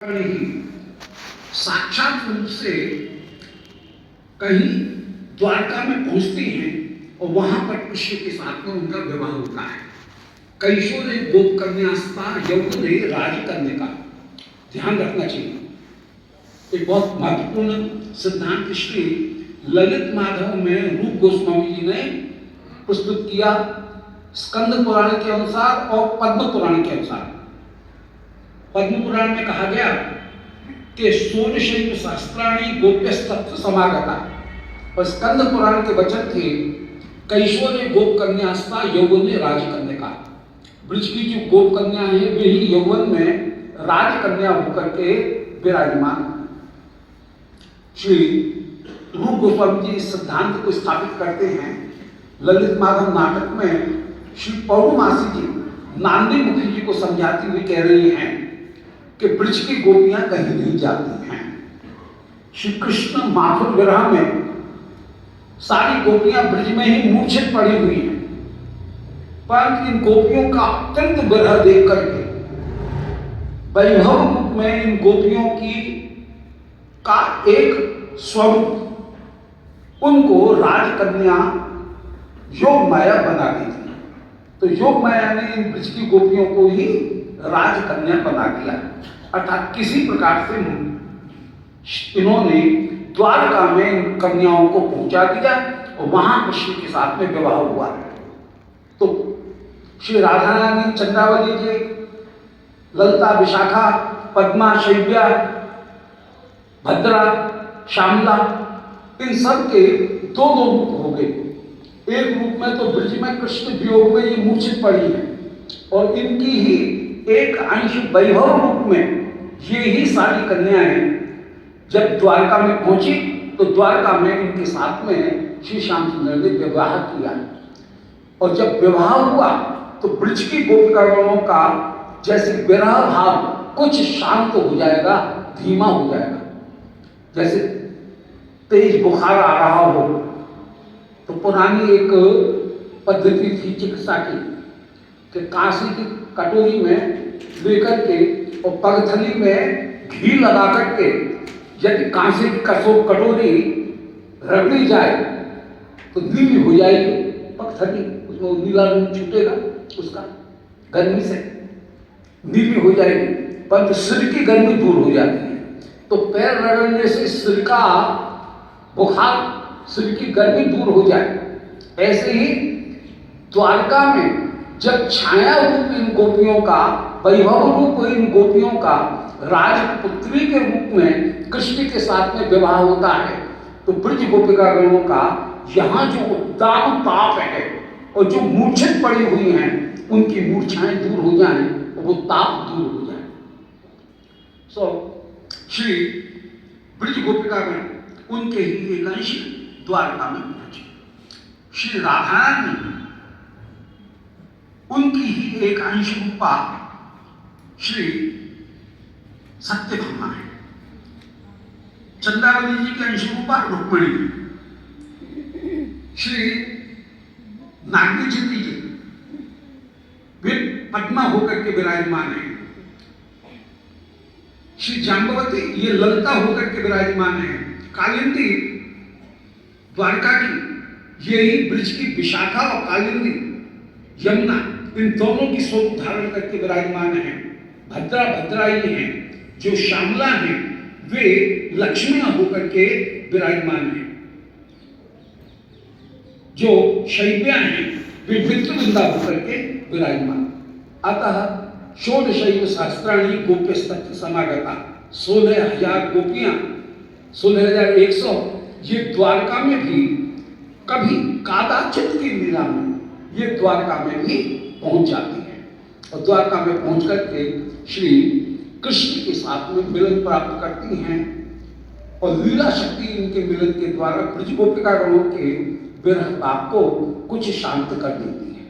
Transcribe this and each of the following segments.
ही साक्षात रूप से कहीं द्वारका में पहुंचती हैं और वहां पर कृष्ण के साथ में उनका विवाह होता है। कैशोर गोप कन्यास्ता यौवन राज करने का ध्यान रखना चाहिए। एक बहुत महत्वपूर्ण सिद्धांत श्री ललित माधव में रूप गोस्वामी जी ने प्रस्तुत किया, स्कंद पुराण के अनुसार और पद्म पुराण के अनुसार। पद्म पुराण में कहा गया कि षोडशैव सहस्त्राणि गोप्यस्तत्र समागता, और स्कंद पुराण के वचन थे कैशोर गोप कन्यास्ता यौवन में राज करने का। ब्रज की जो गोप कन्या है वे ही यौवन में राज कन्या होकर के विराजमान। श्री रूप गोस्वामी जी इस सिद्धांत को स्थापित करते हैं। ललित माधव नाटक में श्री पौर्णमासी जी नांदी मुखी जी को समझाती हुई कह रही हैं कि ब्रज की गोपियां कहीं नहीं जाती हैं। श्री कृष्ण माधुर विरह में सारी गोपियां ब्रज में ही मूर्छित पड़ी हुई हैं, परंतु इन गोपियों का अत्यंत विरह देख करके वैभव रूप में इन गोपियों की का एक स्वरूप उनको राजकन्या योग माया बना दी थी। तो योग माया ने इन ब्रज की गोपियों को ही राजकन्या बना दिया, अर्थात किसी प्रकार से इन्होंने द्वारका में कन्याओं को पहुंचा दिया और वहां कृष्ण के साथ में विवाह हुआ। तो श्री राधा रानी, चंद्रावली जी, ललिता, विशाखा, पद्मा, शैव्या, भद्रा, श्यामला, इन सब के दो रूप हो गए। एक रूप में तो ब्रज में कृष्ण वियोग में ये मूर्छित पड़ी है, और इनकी ही एक अंश वैभव रूप में ये ही सारी कन्याएं जब द्वारका में पहुंची तो द्वारका में इनके साथ में श्री श्याम सुंदर ने विवाह किया। और जब विवाह हुआ तो ब्रज की गोपिकागणों का जैसे विरह भाव कुछ शांत हो जाएगा, धीमा हो जाएगा। जैसे तेज बुखार आ रहा हो तो पुरानी एक पद्धति थी चिकित्सा की कि कांसी की कटोरी में लेकर के और पगथली में घी लगा करके यदि कांसे की कटोरी रगड़ी जाए तो नीली हो जाएगी पगथली, उसमें नीला रंग छूटेगा, उसका गर्मी से नीली हो जाएगी, परंतु सिर की गर्मी दूर हो जाती है। तो पैर रगड़ने से सिर का बुखार, सिर की गर्मी दूर हो जाए। ऐसे ही द्वारका में जब छाया रूप इन गोपियों का, वैभव रूप इन गोपियों का राजपुत्री के रूप में कृष्ण के साथ में विवाह होता है, तो ब्रज गोपिकागणों का यहाँ जो उद्दाम ताप है और जो मूर्छित पड़ी हुई हैं उनकी मूर्छाएं दूर हो जाएं और वो ताप दूर हो जाए। श्री ब्रज गोपिकागण उनके ही एक अंश द्वारका में पहुंचे। श्री राधा रानी उनकी ही एक अंश रूपा श्री सत्यभामा है। चंद्रावली जी के अंश रूपा रुक्मिणी, श्री नागनी जी वे पद्मा होकर के विराजमान है। श्री जाम्बवती ये ललिता होकर के विराजमान है। कालिंदी द्वारका की, यही ब्रज की विशाखा और कालिंदी यमुना, इन दोनों की स्वरूप धारण करके विराजमान है। भद्रा भद्राई हैं, जो श्यामला हैं वे लक्ष्मियां होकर के विराजमान हैं। जो शैव्या हैं वे मित्रवृंदा होकर के विराजमान। अतः षोडशैव सहस्त्राणि गोप्यस्तत्र समागता, 16,000 गोपियां, 16,100 ये द्वारका में भी कभी कादाचित की लीला में ये द्वारका में भी पहुंच जाती है, और द्वारका में पहुंच करके श्री कृष्ण के साथ में मिलन प्राप्त करती हैं, और लीला शक्ति इनके मिलन के द्वारा ब्रज गोपिकागणों के विरह ताप को कुछ शांत कर देती है।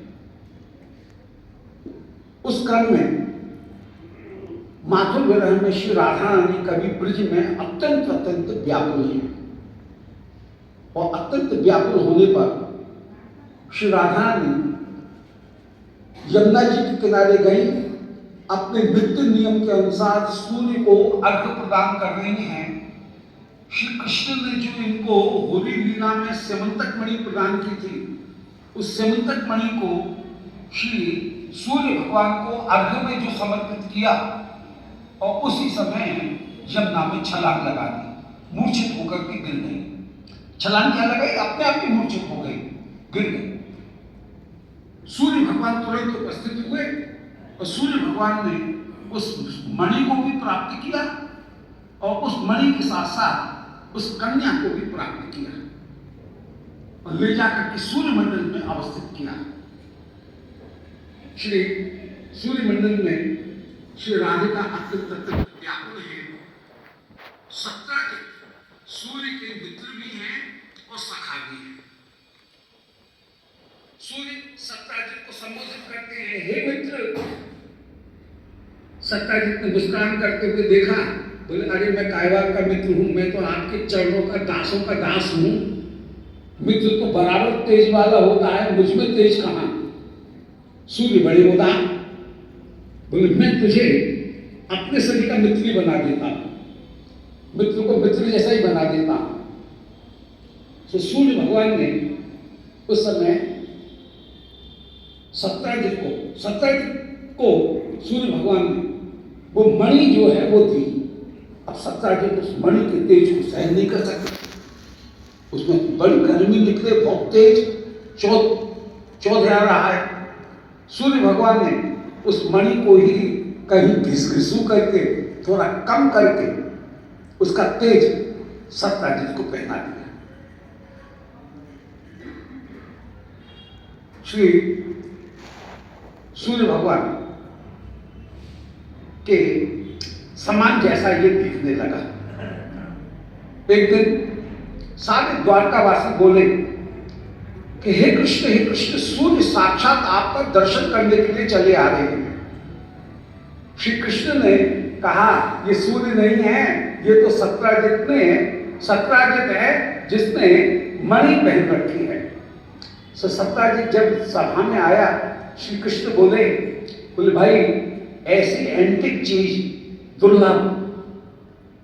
उस क्रम में माधुर विरह में श्री राधा रानी कभी ब्रज में अत्यंत व्याकुल है, और अत्यंत व्याकुल होने पर श्री राधा रानी यमुना जी के किनारे गई अपने नित्य नियम के अनुसार सूर्य को अर्घ्य प्रदान कर रही हैं। श्री कृष्ण ने जो इनको होली लीला में स्यमंतक मणि प्रदान की थी, उस स्यमंतक मणि को श्री सूर्य भगवान को अर्घ्य में जो समर्पित किया और उसी समय यमुना में छलांग लगा दी, मूर्छित होकर के गिर गई। छलांग क्या लगाई? अपने आप ही मूर्छित हो गई, गिर गई। सूर्य भगवान तुरंत उपस्थित हुए और सूर्य भगवान ने उस मणि को भी प्राप्त किया और उस मणि के साथ साथ उस कन्या को भी प्राप्त किया और ले जाकर के सूर्य मंडल में अवस्थित किया। श्री सूर्य मंडल में श्री राधिका अत्यंत अत्यंत व्याकुल है। 17 सूर्य के मित्र भी हैं और सखा भी हैं। सूर्य सत्याजित को संबोधित करते हैं, हे मित्र। सत्याजित ने मुस्कान करते हुए देखा, बोले अरे मैं कायवार का मित्र हूं, मैं तो आपके चरणों का दासों का दास हूं। मित्र तो बराबर तेज वाला होता है, मुझ में तेज कहां? सूर्य बड़े उदार, बोले मैं तुझे अपने शरीर का मित्र ही बना देता हूं, मित्र को मित्र जैसा ही बना देता हूं। तो सूर्य भगवान ने उस समय सत्याजित को सूर्य भगवान ने वो मणि जो है वो दी। अब सत्याजित उस मणि के तेज को सहन नहीं कर सकते, उसमें बड़ी गर्मी निकले, बहुत तेज चौध आ रहा है। सूर्य भगवान ने उस मणि को ही कहीं घिसघिसू करके थोड़ा कम करके उसका तेज सत्याजित को पहना दिया। श्री सूर्य भगवान के समान जैसा ये दिखने लगा। एक दिन सारे द्वारकावासी बोले कि हे कृष्ण, सूर्य साक्षात आपका दर्शन करने के लिए चले आ रहे हैं। श्री कृष्ण ने कहा ये सूर्य नहीं है, ये तो सत्याजित है जिसने मणि पहन रखी है। सो सत्याजित जब सभा में आया, श्री कृष्ण बोले भाई ऐसी एंटिक चीज दुर्लभ,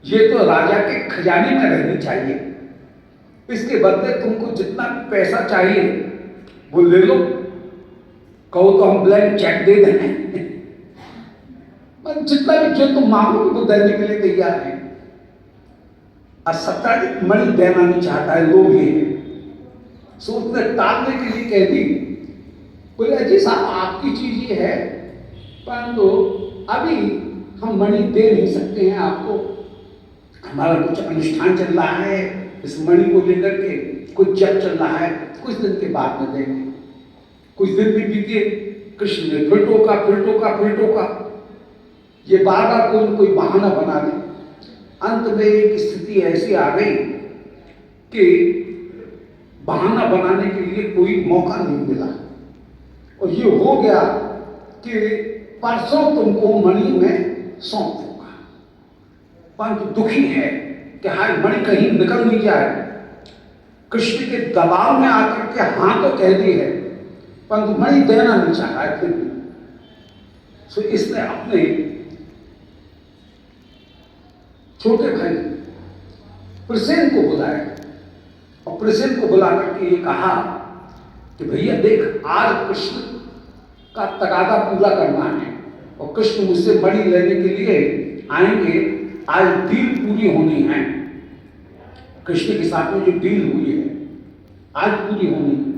ये तो राजा के खजाने में रहनी चाहिए, इसके बदले तुमको जितना पैसा चाहिए वो ले लो, कहो तो हम ब्लैंक चेक दे दें, जितना भी जो तुम मांगोगे वो देने के लिए तैयार है। और सत्याजित मणि देना नहीं चाहता है, लोग ये सो उसने टालने के लिए कह दी, बोले अजी साहब आपकी चीज ये है, परंतु अभी हम मणि दे नहीं सकते हैं आपको, हमारा कुछ अनुष्ठान चल रहा है, इस मणि को लेकर के कुछ जप चल रहा है, कुछ दिन के बाद में देंगे। कुछ दिन भी बीते, कृष्ण ने फिर टोका, ये बार बार कोई बहाना बना दे। अंत में एक स्थिति ऐसी आ गई कि बहाना बनाने के लिए कोई मौका नहीं मिला और ये हो गया कि परसों तुमको मणि में सौंप दूंगा। परंतु दुखी है कि हाय मणि कहीं निकल नहीं जाए। कृष्ण के दबाव में आकर के हाँ तो कह दी है, परंतु मणि देना नहीं चाह रहा है फिर भी। सो इसने अपने छोटे भाई प्रसेन को बुलाया और प्रसेन को बुला करके ये कहा कि भैया देख, आज कृष्ण का तकादा पूरा करना है और कृष्ण मुझसे मणि लेने के लिए आएंगे। आज डील पूरी होनी है, कृष्ण के साथ में जो डील हुई है आज पूरी होनी है।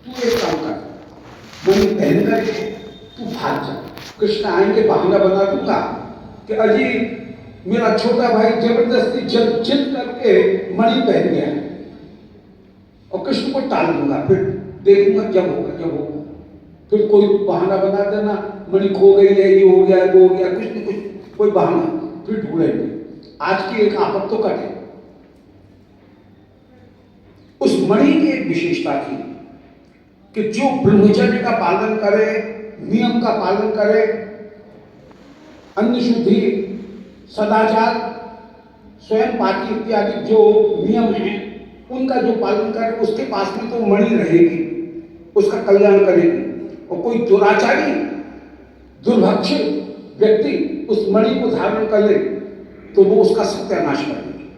तू एक काम कर, मणि पहन करके तू भाग जा, कृष्ण आएंगे, बहाना बना दूंगा कि अजी मेरा छोटा भाई जबरदस्ती जिद करके मणि पहन गया है और कृष्ण को टाल दूंगा, फिर देखूंगा जब होगा। फिर कोई बहाना बना देना, मणि खो गई है, ये हो गया, वो हो गया, कुछ न कुछ कोई बहाना फिर ढूंढेंगे। आज की एक आफत तो कटे। उस मणि की एक विशेषता थी कि जो ब्रह्मचर्य का पालन करे, नियम का पालन करे, अन्न शुद्धि, सदाचार, स्वयं पाकी इत्यादि जो नियम हैं उनका जो पालन करे, उसके पास में तो मणि रहेगी, उसका कल्याण करेगी। और कोई दुराचारी दुर्भाग्य व्यक्ति उस मणि को धारण कर ले तो वो उसका सत्यानाश कर देगी।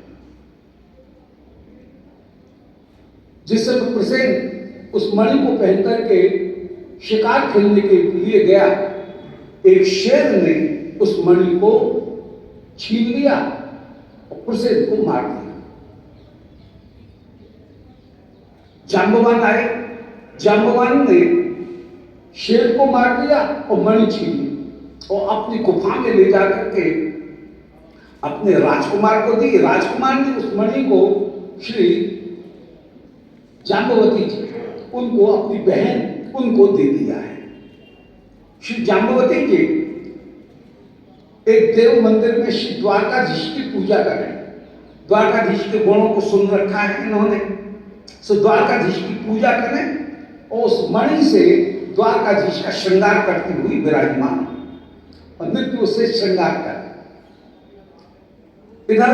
जिस समय प्रसेन उस मणि को पहन करके शिकार खेलने के लिए गया, एक शेर ने उस मणि को छीन लिया और प्रसेन को मार दिया। जांबवान आए, जांबवान ने शेर को मार दिया और मणि छीन ली और अपनी गुफा में ले जाकर के अपने राजकुमार को दी। राजकुमार ने उस मणि को श्री जांबवती जी, उनको अपनी बहन उनको दे दिया है। श्री जांबवती जी एक देव मंदिर में श्री द्वारकाधीश की पूजा करें। द्वारकाधीश के गुणों को सुन रखा है इन्होंने, सो द्वारकाधीश की पूजा करें और उस मणि से द्वारकाधीश का श्रृंगार करती हुई विराजमान और नित्य उससे श्रृंगार कर। इधर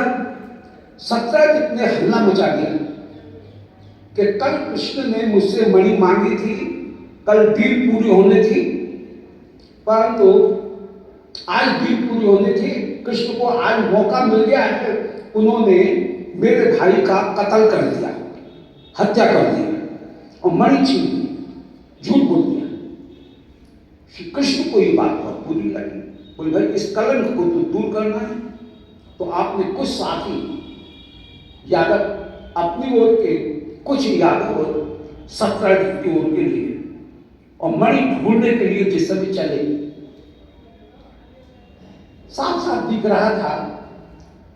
सत्यजित ने हल्ला मचा दिया कि कल कृष्ण ने मुझसे मणि मांगी थी, कल डील पूरी होने थी, परंतु आज डील पूरी होने थी। कृष्ण को आज मौका मिल गया है, उन्होंने मेरे भाई का कत्ल कर दिया, हत्या कर दिया और मणि छीन ली, झूठ बोल दिया। श्री कृष्ण को ये बात बहुत बुरी लगी। बोले भाई इस कलंक को तो दूर करना है, तो आपने कुछ साथी यादव अपनी ओर के, कुछ यादव सत्यजित की ओर के लिए और मणि ढूंढने के लिए जिस समय चले, साफ साफ दिख रहा था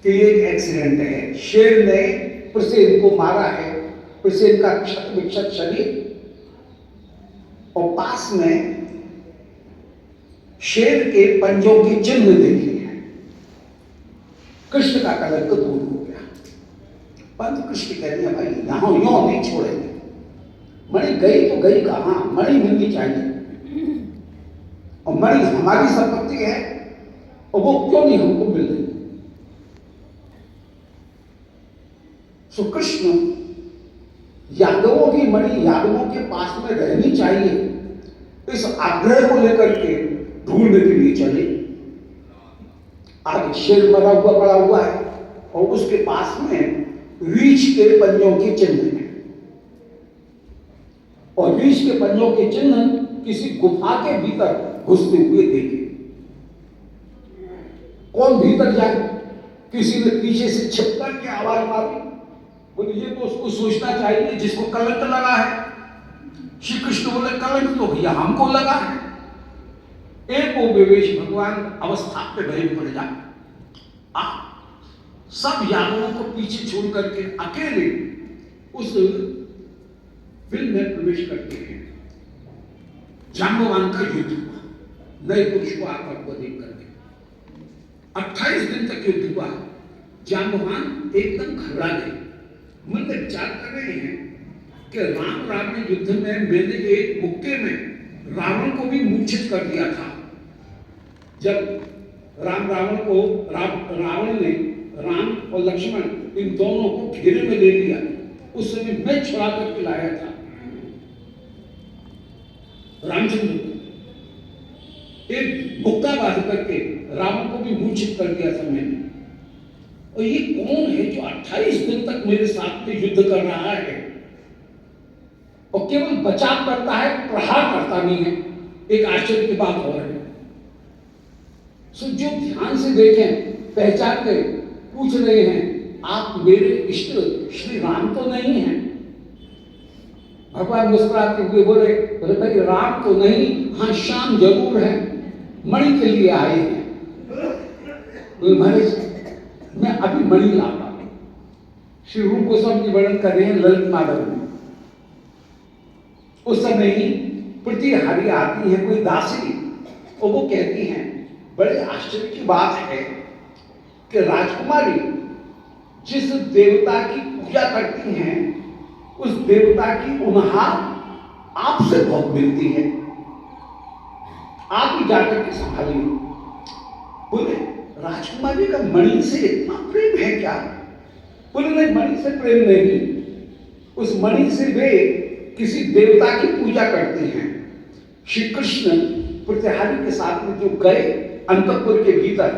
कि ये एक एक्सीडेंट है। शेर ने प्रसेन को मारा है, प्रसेन का क्षत विक्षत शरीर और पास में शेर के पंजों के चिन्ह देखे हैं। कृष्ण का कलंक दूर हो गया। परंतु कृष्ण कहते हैं भाई यहां यो नहीं छोड़ेंगे, मणि गई तो गई कहां, मणि मिलनी चाहिए और मणि हमारी संपत्ति है और वो क्यों नहीं हमको मिल रही। सो कृष्ण यादवों की मणि यादवों के पास में रहनी चाहिए, इस आग्रह को लेकर के ढूंढने के लिए चले। आगे शेर मरा हुआ पड़ा हुआ है और उसके पास में रीछ के पंजों के चिन्ह हैं और रीछ के पंजों के चिन्ह किसी गुफा के भीतर घुसते हुए देखे। कौन भीतर जाए, किसी ने पीछे से छिपकर के आवाज मारी। बोले ये तो उसको सोचना चाहिए जिसको कलंक लगा है। श्री कृष्ण बोले कलंक तो भैया हमको लगा है। एक वो विवेश भगवान अवस्था पे भय पड़ जाए, सब यादवों को पीछे छोड़ करके अकेले उस फिल्म में प्रवेश करते हैं। जांबवान का युद्ध हुआ, नए पुरुष को आकर को देख करके 28 दिन तक युद्ध हुआ। जांबवान एकदम घबरा गए, मन में विचार कर रहे हैं कि राम रावण युद्ध में मैंने एक मुक्के में रावण को भी मूर्छित कर दिया था। जब रावण ने राम और लक्ष्मण इन दोनों को घेरे में ले लिया, उस समय मैं छुड़ा करके लाया था रामचंद्र को, एक मुक्का बांध करके रावण को भी मूर्छित कर दिया था मैंने। और ये कौन है जो 28 दिन तक मेरे साथ में युद्ध कर रहा है और केवल बचाव करता है, प्रहार करता नहीं है। एक आश्चर्य की बात हो रही है। सो जो ध्यान से देखें, पहचान के पूछ रहे हैं आप मेरे इष्ट श्री राम तो नहीं हैं। भगवान मुस्कुराते हुए बोले भाई राम तो नहीं, हाँ श्याम जरूर है, मणि के लिए आए हैं। महाराज मैं अभी मणि लाता हूं। श्री रूप गोस्वामी जी वर्णन कर रहे हैं ललित माधव में। उस समय ही प्रतिहारी आती है कोई दासी और वो कहती हैं बड़े आश्चर्य की बात है कि राजकुमारी जिस देवता की पूजा करती हैं उस देवता की उन्हार आपसे बहुत मिलती है, आप ही जाकर के संभालिए। बोले राजकुमारी का मणि से इतना प्रेम है क्या? बोले नहीं, मणि से प्रेम नहीं, उस मणि से वे किसी देवता की पूजा करते हैं। श्री कृष्ण प्रतिहारी के साथ में जो गए अंतपुर के भीतर,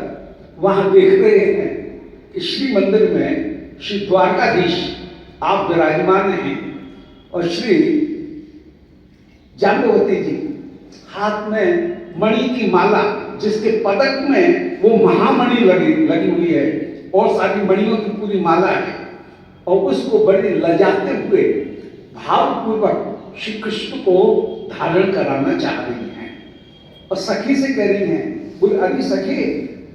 वहां देख रहे हैं कि श्री मंदिर में श्री द्वारकाधीश आप विराजमान हैं और श्री जाम्बवती जी हाथ में मणि की माला, जिसके पदक में वो महामणि लगी हुई है और सारी मणियों की पूरी माला है, और उसको बड़े लजाते हुए भावपूर्वक श्री कृष्ण को धारण कराना चाह रही हैं और सखी से कह रही हैं, बोले अरे सखी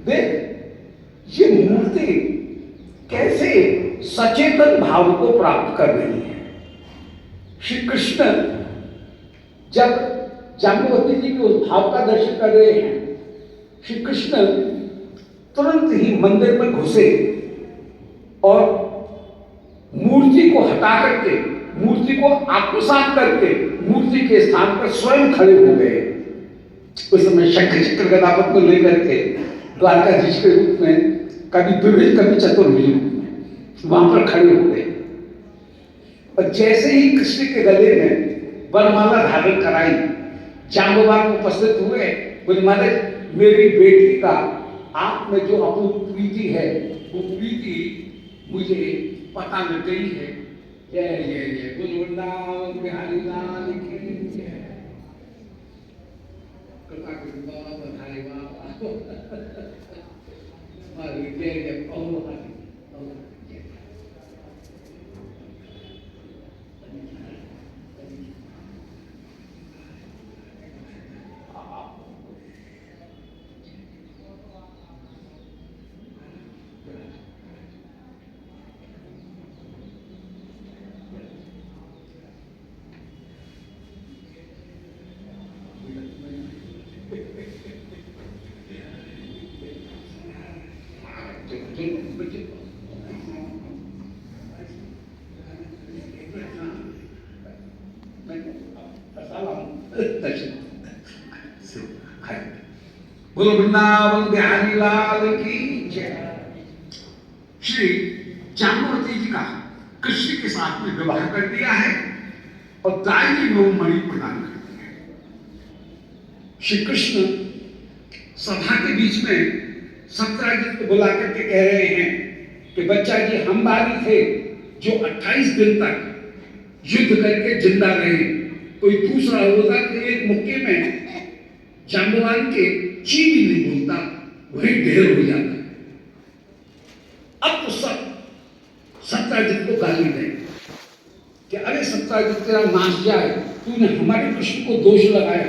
देख ये मूर्ति कैसे सचेतन भाव को प्राप्त कर रही है। श्री कृष्ण जब जाम्बवती जी के उस भाव का दर्शन कर रहे हैं, श्री कृष्ण तुरंत ही मंदिर में घुसे और मूर्ति को हटा करके, मूर्ति को आत्मसात करके मूर्ति के स्थान पर स्वयं खड़े हो गए। उस समय शंख चक्र गदापद को लेकर के द्वारकाधीश के रूप में, कभी द्विभुज कभी चतुर्भुज रूप में वहां पर खड़े हो गए। और जैसे ही कृष्ण के गले में वरमाला धारण कराई, जाम्बवान उपस्थित हुए, बोले महाराज मेरी बेटी का आप में जो अपूर्व प्रीति है, वो प्रीति मुझे पता लग गई है। जय जय जय बोलो वृंदावन बिहारी लाल की जय। कृपा कृपा बधाई बाबा जय जय कहो हरि। बोलो वृंदावन बिहारी लाल की जय। श्री जाम्बवती जी का कृष्ण के साथ में विवाह कर दिया है और दाई में मणि प्रदान कर दिया है। श्री कृष्ण सभा के बीच में सत्यराजित को बुला करके कह रहे हैं कि बच्चा जी हम बारी थे जो 28 दिन तक युद्ध करके जिंदा रहे, कोई दूसरा होता तो एक मुक्के में जाम्बवान के ची भी नहीं बोलता, वही ढेर हो जाता। अब तो सब सत्यराजित को गाली दें कि अरे सत्यराजित तेरा नाश जाए, तूने हमारे कृष्ण को दोष लगाया।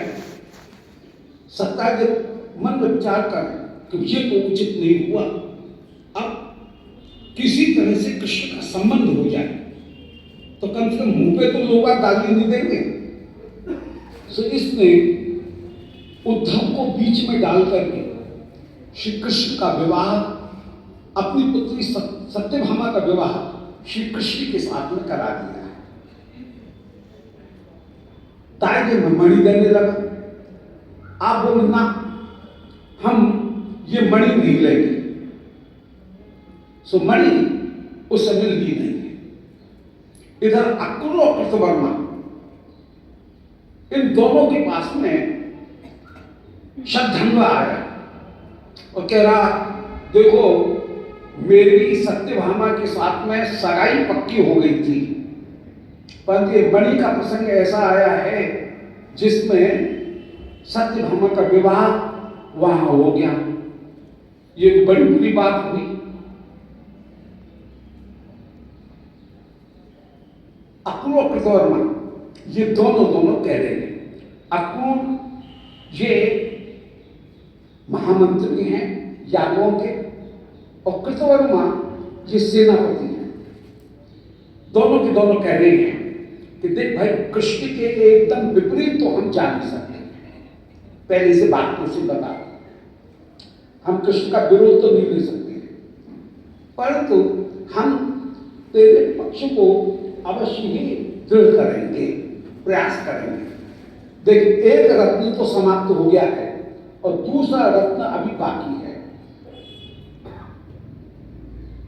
सत्यराजित मन में विचार कर कि ये तो उचित नहीं हुआ, अब किसी तरह से कृष्ण का संबंध हो जाए तो कम से कम मुंह पे तो लोग गाली नहीं देंगे। तो इसने उद्धव को बीच में डाल करके श्री कृष्ण का विवाह, अपनी पुत्री सत्यभामा का विवाह श्री कृष्ण के साथ में करा दिया है। ताजे में मणि देने लगा। आप बोले ना हम ये मणि नहीं लेंगे, सो मणि उस समय ली नहीं है। इधर अक्रूर और कृतवर्मा इन दोनों के पास में शतधन्वा आया और कह रहा देखो मेरी सत्यभामा के साथ में सगाई पक्की हो गई थी, परंतु ये मणि का प्रसंग ऐसा आया है जिसमें सत्यभामा का विवाह वहां हो गया। ये बड़ी बुरी बात हुई। अक्रूर और कृतवर्मा ये दोनों कह रहे हैं। अक्रूर ये महामंत्री हैं यादवों के और कृतवर्मा ये सेनापति हैं। दोनों के दोनों कह रहे हैं कि देख भाई कृष्ण के एकदम विपरीत तो हम जा नहीं सकते, पहले से बात तो से बता, हम कृष्ण का विरोध तो नहीं ले सकते, परंतु हम तेरे पक्ष को अवश्य ही दृढ़ करेंगे, प्रयास करेंगे। देखिए एक रत्न तो समाप्त हो गया है और दूसरा रत्न अभी बाकी है।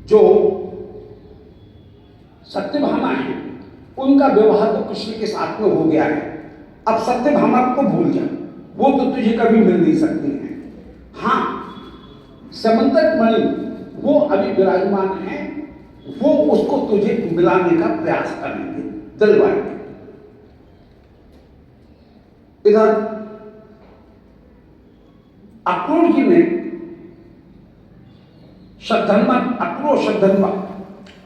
जो सत्यभामा है उनका विवाह तो कृष्ण के साथ में हो गया है। अब सत्यभामा को भूल जा, वो तो तुझे कभी मिल नहीं सकती है। हाँ, समंतक मणि वो अभी विराजमान है, वो उसको तुझे मिलाने का प्रयास करेंगे दिलवाएंगे। इधर अक्रूर जी ने शतधन्वा, अक्रूर शतधन्वा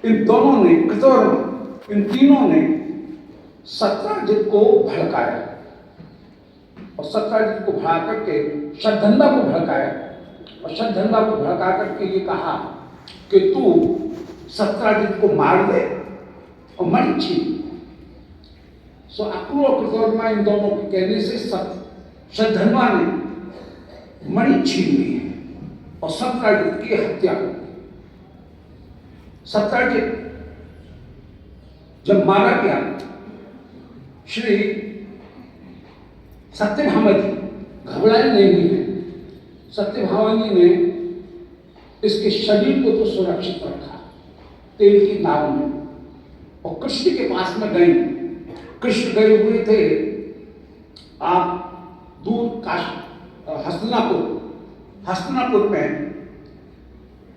इन दोनों ने, कौरव इन तीनों ने सत्राजित को भड़काया और सत्राजित को भड़का करके शतधन्वा को भड़काया और शतधन्वा को भड़का करके ये कहा कि तू सत्राजित को मार दे और मणि छीन। सो अक्रूर और कृतवर्मा इन दोनों के कहने से शतधन्वा ने मणि छीन ली है और सत्राजित की हत्या कर दी। सत्राजित जब मारा गया, श्री सत्यभामा जी घबराए नहीं है। सत्यभामा जी ने इसके शरीर को तो सुरक्षित रखा तेल की नाव में और कृष्ण के पास में गए। कृष्ण गए हुए थे आप दूर हस्तिनापुर में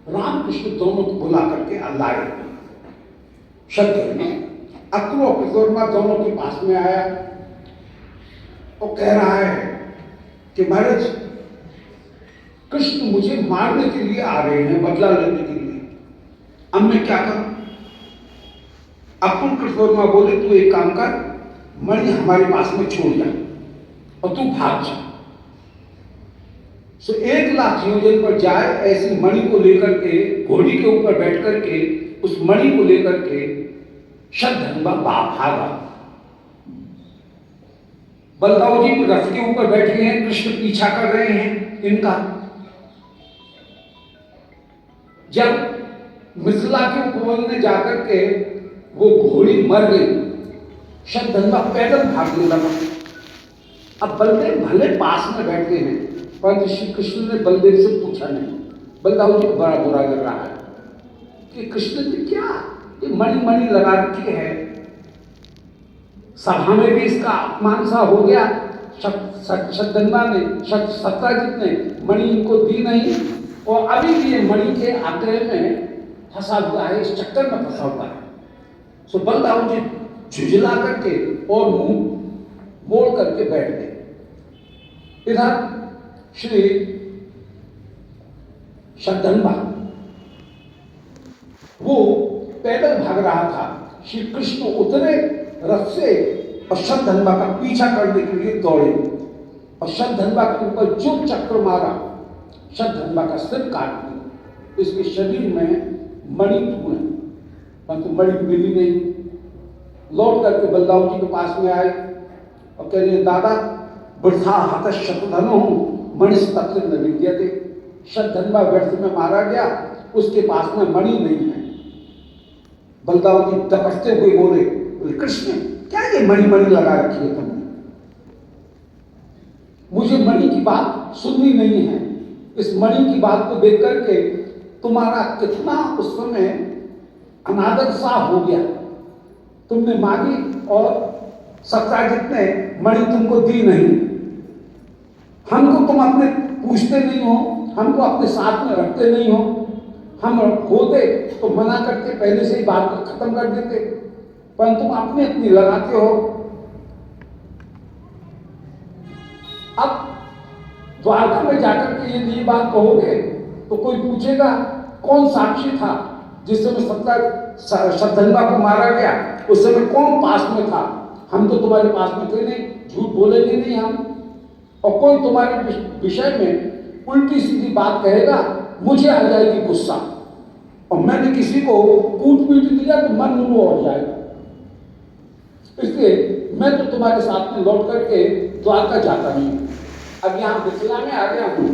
रामकृष्ण दोनों को बुला करके लाए। शत्रु में अक्रूर और कृतवर्मा दोनों के पास में आया और कह रहा है कि महाराज कृष्ण मुझे मारने के लिए आ रहे हैं, बदला लेने के लिए, अब मैं क्या करूं? अक्रूर कृतवर्मा बोले तू एक काम कर, मणि हमारे पास में छोड़ जा और तू भाग जा। सो 1,00,000 योजन पर जाए ऐसी मणि को लेकर के, घोड़ी के ऊपर बैठ करके उस मणि को लेकर के शतधन्वा भागा। बलदाऊ जी रथ के ऊपर बैठे हैं, कृष्ण पीछा कर रहे हैं इनका। जब मिथिला के उपवन में जाकर के वो घोड़ी मर गई, शतधन्वा पैदल भागने लगा। अब बलदेव भले पास में बैठे हैं, परंतु श्री कृष्ण ने बलदेव से पूछा नहीं। बलदाऊ जी को बड़ा बुरा लग रहा है कि कृष्ण ने क्या ये मणि लगा रखी है, सभा में भी इसका अपमान सा हो गया। शतधन्वा ने, सत्राजित ने मणि इनको दी नहीं और अभी भी ये मणि के आग्रह में फंसा हुआ है, इस चक्कर में फंसा हुआ है। सो बलदाऊ जी झुझला करके और मुंह मोड़ करके बैठ गए। इधर श्री शतधन्वा वो पैदल भाग रहा था। श्री कृष्ण उतरे रथ से और शतधन्वा का पीछा करने के लिए दौड़े और शतधन्वा के ऊपर जो चक्र मारा, शतधन्वा का सिर काट दिया। इसके शरीर में मणि ढूंढे परंतु मणि मिली नहीं। लौट करके बलदाऊ जी के पास में आए और कह रहे दादा वृथा हत शतधनो मणि तत्व न विद्यते। शतधन्वा व्यर्थ में मारा गया, उसके पास में मणि नहीं है। बलदाऊ जी डपटते हुए बोले कृष्ण क्या ये मणि लगा रखी है तुमने? मुझे मणि की बात सुननी नहीं है। इस मणि की बात को देख करके तुम्हारा कितना उस समय अनादर सा हो गया। तुमने मांगी और सत्राजित ने मणि तुमको दी नहीं। हमको तुम अपने पूछते नहीं हो, हमको अपने साथ में रखते नहीं हो। हम होते तो मना करके पहले से ही बात को खत्म कर देते, परंतु तुम अपनी अपनी लगाते हो। अब द्वारका में जाकर के यदि ये बात कहोगे तो कोई पूछेगा कौन साक्षी था जिस समय शतधन्वा को मारा गया, उस समय कौन पास में था? हम तो तुम्हारे पास में थे नहीं, झूठ बोलेंगे नहीं हम। और कोई तुम्हारे विषय में उल्टी सीधी बात कहेगा, मुझे आ जाएगी गुस्सा और मैंने किसी को कूट पीट दिया तो मन मुंह हो जाएगा। इसलिए मैं तो तुम्हारे साथ में लौट करके द्वारका जाता नहीं। अब यहाँ मिथिला में आ गया हूं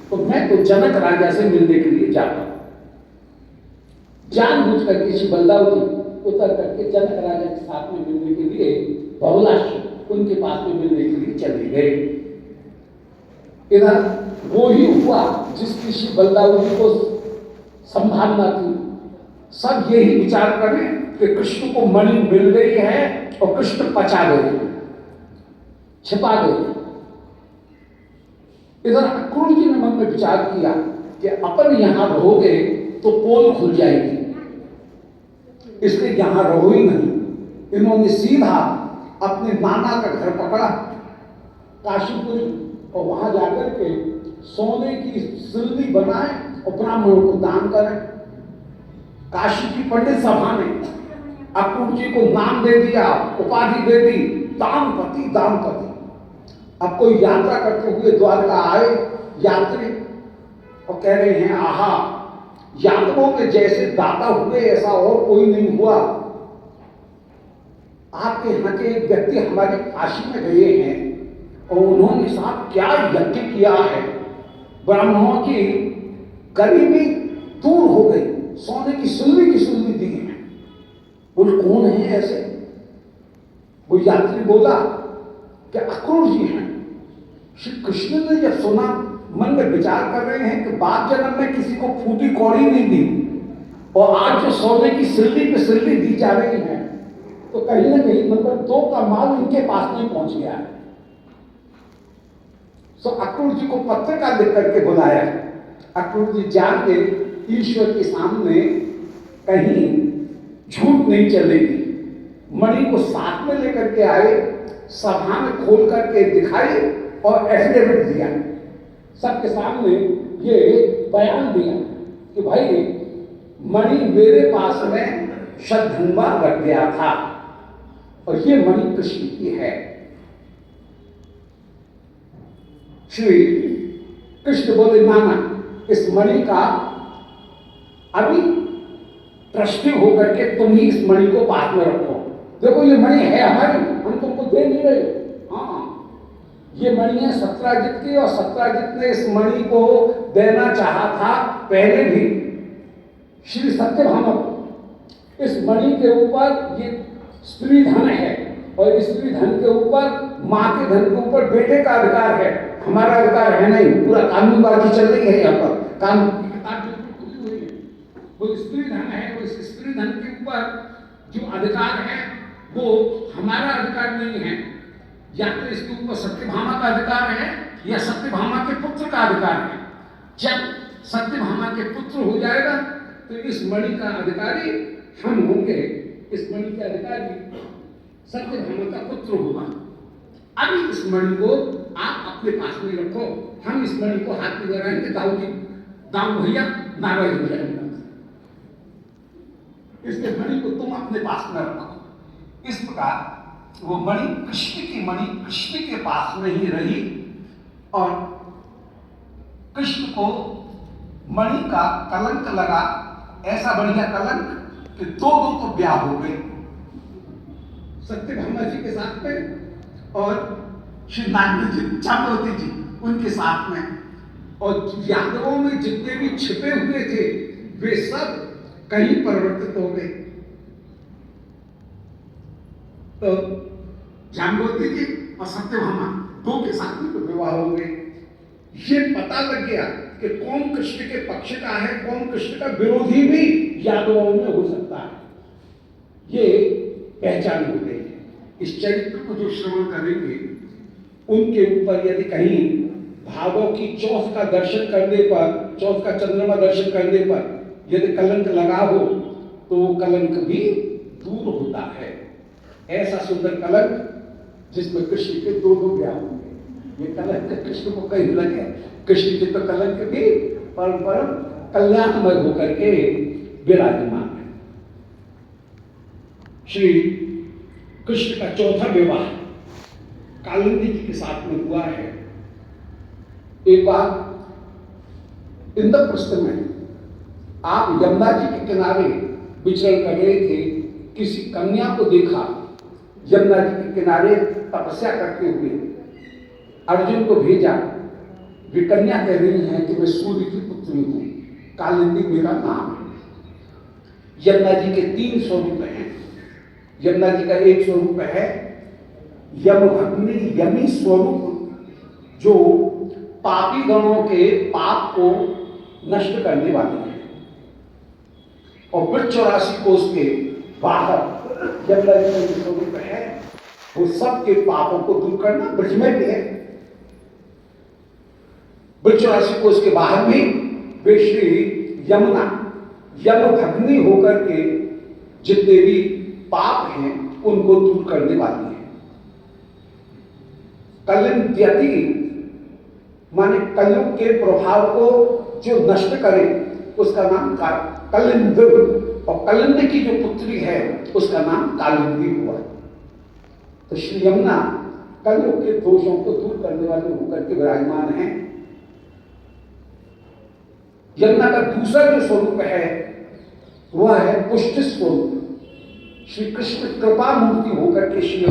तो मैं तो जनक राजा से मिलने के लिए जाता हूं। जानबूझ करके श्री बलदाऊ जी उतर करके जनक राजा के साथ में मिलने के लिए बहुलाश उनके पास में मिलने के लिए चले गए। इधर वो ही हुआ जिसकी श्री बलदाऊ जी को संभावना थी। सब यही विचार करें कि कृष्ण को मणि मिल गई है और कृष्ण पचा गए, छिपा गए। इधर अक्रूर जी ने मन में विचार किया कि अपन यहां रहोगे तो पोल खुल जाएगी, इसलिए यहां रहो ही नहीं। इन्होंने सीधा अपने नाना का घर पकड़ा काशीपुरी, और वहां जाकर के सोने की सिल्ली बनाए और ब्राह्मणों को दान करें। काशी की पंडित सभा ने अक्रूर जी को नाम दे दिया, उपाधि दे दी, दानपति दानपति। अब कोई यात्रा करते हुए द्वारका आए यात्री और कह रहे हैं, आहा, यादवों के जैसे दाता हुए ऐसा और कोई नहीं हुआ। आपके यहाँ के एक व्यक्ति हमारे काशी में गए हैं और उन्होंने साहब क्या यज्ञ किया है, ब्राह्मणों की गरीबी दूर हो गई, सोने की सुल्ली दी है। बोले कौन है ऐसे? वो यात्री बोला कि अक्रूर जी हैं। श्री कृष्ण ने जब सुना, मन में विचार कर रहे हैं कि बाप जन्म में किसी को फूटी कौड़ी नहीं दी और आज जो सोने की सिल्ली पे सिल्ली दी जा रही है, तो कहीं ना कहीं नंबर 2 का माल इनके पास नहीं पहुंच गया है। तो अक्रूर जी को पत्रिका लिख करके बुलाया। अक्रूर जी जान के ईश्वर के सामने कहीं झूठ नहीं चलेगी, मणि को साथ में लेकर के आए, सभा में खोल करके दिखाई और एफिडेविट दिया, सबके सामने ये बयान दिया कि भाई मणि मेरे पास में शतधनवा रख गया था और ये मणि कृष्ण की है। श्री कृष्ण बोले, नाना, इस मणि का अभी ट्रस्टी होकर के तुम ही इस मणि को पास में रखो। देखो ये मणि है हमारी, हम तुमको दे नहीं रहे। हाँ, ये मणि है सत्राजित की, और सत्राजित ने इस मणि को देना चाहा था पहले भी श्री सत्यभामा को। इस मणि के ऊपर ये स्त्री धन है और स्त्री धन के ऊपर, माँ के धन के ऊपर बेटे का अधिकार है, हमारा अधिकार है नहीं। पूरा कानूनबाजी चल रही है यहाँ पर, कानून की किताब बिल्कुल खुली हुई है। वो स्त्री धन है, वो स्त्री धन के ऊपर जो अधिकार है वो हमारा अधिकार नहीं है। या तो इसके ऊपर सत्यभामा का अधिकार है या सत्यभामा के पुत्र का अधिकार है। जब सत्यभामा के पुत्र हो जाएगा तो इस मणि का अधिकारी हम होंगे, इस मणि के अधिकारी सत्यभामा का पुत्र होगा। अभी इस मणि को आप अपने पास में रखो, हम इस मणि को हाथ में लगाएंगे, दाऊ भैया नाराज हो जाएंगे, इसलिए मणि को तुम अपने पास में रखो। इस प्रकार वो मणि कृष्ण की मणि कृष्ण के पास में ही रही और कृष्ण को मणि का कलंक लगा, ऐसा बढ़िया कलंक कि दो तो ब्याह हो गए सत्यभामा जी के साथ में और श्री नागदेव जी, जाम्बवती जी उनके साथ में। और यादवों में जितने भी छिपे हुए थे वे सब कहीं परिवर्तित हो गए। तो जाम्बवती जी और सत्यभामा दो के साथ में तो विवाह हो गए। ये पता लग गया कि कौन कृष्ण के पक्ष का है, कौन कृष्ण का विरोधी भी यादवों में हो सकता है, ये पहचान हो गई है। इस चरित्र को जो श्रवण करेंगे उनके ऊपर यदि कहीं भावों की चौथ का दर्शन करने पर, चौथ का चंद्रमा दर्शन करने पर यदि कलंक लगा हो तो वो कलंक भी दूर होता है। ऐसा सुंदर कलंक जिसमें कृष्ण के दो ब्याह होंगे, ये कलंक कृष्ण को कहीं लगे। कृष्ण के तो कलंक भी परम परम कल्याणमय होकर के विराजमान है। श्री कृष्ण का चौथा विवाह कालिंदी जी के साथ में हुआ है। एक बार इंद्रप्रस्थ में आप यमुना जी के किनारे विचरण कर रहे थे, किसी कन्या को देखा यमुना जी के किनारे तपस्या करते हुए। अर्जुन को भेजा, वे कन्या कह रही है कि मैं सूर्य की पुत्री हूं, कालिंदी मेरा नाम है। यमुना जी के 3 स्वरूप हैं। यमुना जी का एक स्वरूप है यमभग्नि, यमी स्वरूप, जो पापी गणों के पाप को नष्ट करने वाली है। और वृक्ष 84 कोष के बाहर यमुना जी का जो स्वरूप है वो सबके पापों को दूर करना, ब्रज में भी है। वृक्षराशि को उसके बाहर में वे श्री यमुना यम भगनी होकर के जितने भी पाप हैं उनको दूर करने वाली है। कलिंद्यति माने कलयुग के प्रभाव को जो नष्ट करे उसका नाम कलिंद, और कलिंद की जो पुत्री है उसका नाम कालिंदी हुआ। तो श्री यमुना कलयुग के दोषों को दूर करने वाले होकर के विराजमान है। यमुना का दूसरा जो स्वरूप है वह है पुष्ट स्वरूप। श्री कृष्ण कृपा मूर्ति होकर के श्री